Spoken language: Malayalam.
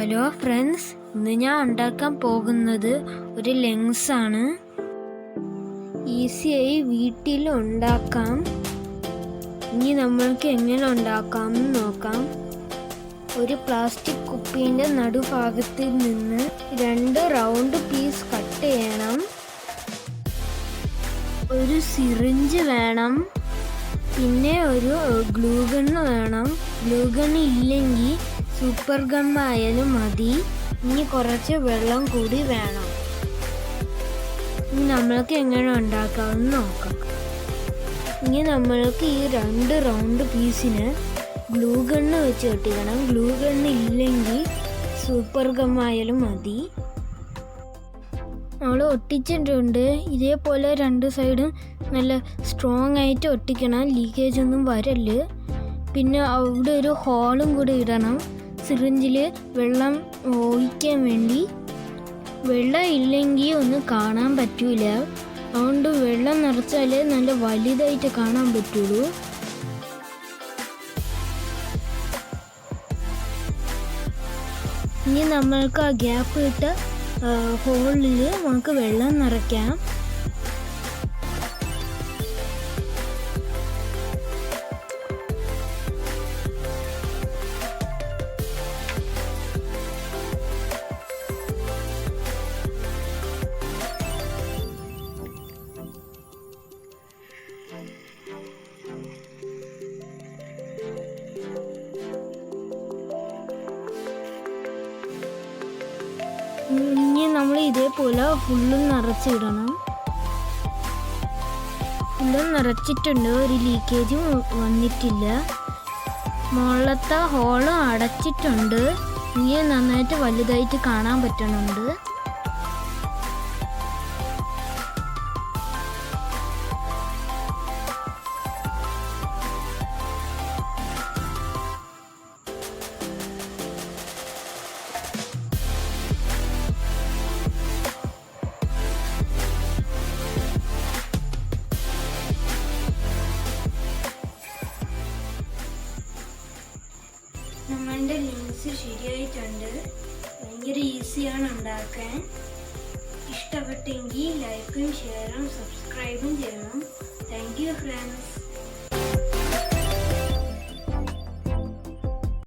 ഹലോ ഫ്രണ്ട്സ്, ഇന്ന് ഞാൻ ഉണ്ടാക്കാൻ പോകുന്നത് ഒരു ലെൻസ് ആണ്. ഈസിയായി വീട്ടിൽ ഉണ്ടാക്കാം. ഇനി നമ്മൾക്ക് എങ്ങനെ ഉണ്ടാക്കാം എന്ന് നോക്കാം. ഒരു പ്ലാസ്റ്റിക് കുപ്പീൻ്റെ നടുഭാഗത്തിൽ നിന്ന് 2 റൗണ്ട് പീസ് കട്ട് ചെയ്യണം. ഒരു സിറിഞ്ച് വേണം. പിന്നെ ഒരു ഗ്ലൂ ഗണ്ണ് വേണം. ഗ്ലൂ ഗണ്ണ് ഇല്ലെങ്കിൽ സൂപ്പർ ഗണ്ണായാലും മതി. ഇനി കുറച്ച് വെള്ളം കൂടി വേണം. ഇനി നമ്മൾക്ക് എങ്ങനെ ഉണ്ടാക്കാമെന്ന് നോക്കാം. ഇനി നമ്മൾക്ക് ഈ 2 റൗണ്ട് പീസിന് ഗ്ലൂ ഗണ്ണ് വെച്ച് ഒട്ടിക്കണം. ഗ്ലൂ ഗണ്ണ് ഇല്ലെങ്കിൽ സൂപ്പർ ഗമ്മായാലും മതി. നമ്മൾ ഒട്ടിച്ചിട്ടുണ്ട്. ഇതേപോലെ 2 സൈഡും നല്ല സ്ട്രോങ് ആയിട്ട് ഒട്ടിക്കണം. ലീക്കേജ് ഒന്നും വരല്ല്. പിന്നെ അവിടെ ഒരു ഹോളും കൂടി ഇടണം. സിറിഞ്ചിൽ വെള്ളം ഒഴിക്കാൻ വേണ്ടി. വെള്ളം ഇല്ലെങ്കിൽ ഒന്നും കാണാൻ പറ്റൂല. അതുകൊണ്ട് വെള്ളം നിറച്ചാലേ നല്ല വലുതായിട്ട് കാണാൻ പറ്റുള്ളൂ. ഇനി നമ്മൾക്ക് ആ ഗ്യാപ്പ് ഇട്ട ഹോളിൽ നമുക്ക് വെള്ളം നിറയ്ക്കാം. ഇനി നമ്മൾ ഇതേപോലെ ഫുള്ളും നിറച്ചിടണം. ഫുള്ളും നിറച്ചിട്ടുണ്ട്. ഒരു ലീക്കേജും വന്നിട്ടില്ല. മുകളിലത്തെ ഹോള് അടച്ചിട്ടുണ്ട്. ഇനി നന്നായിട്ട് വലുതായിട്ട് കാണാൻ പറ്റുന്നുണ്ട്. നമ്മളുടെ ലെൻസ് ശരിയായിട്ടുണ്ട്. ഭയങ്കര ഈസിയാണ് ഉണ്ടാക്കാൻ. ഇഷ്ടപ്പെട്ടെങ്കിൽ ലൈക്കും ഷെയറും സബ്സ്ക്രൈബും ചെയ്യണം. Thank you friends.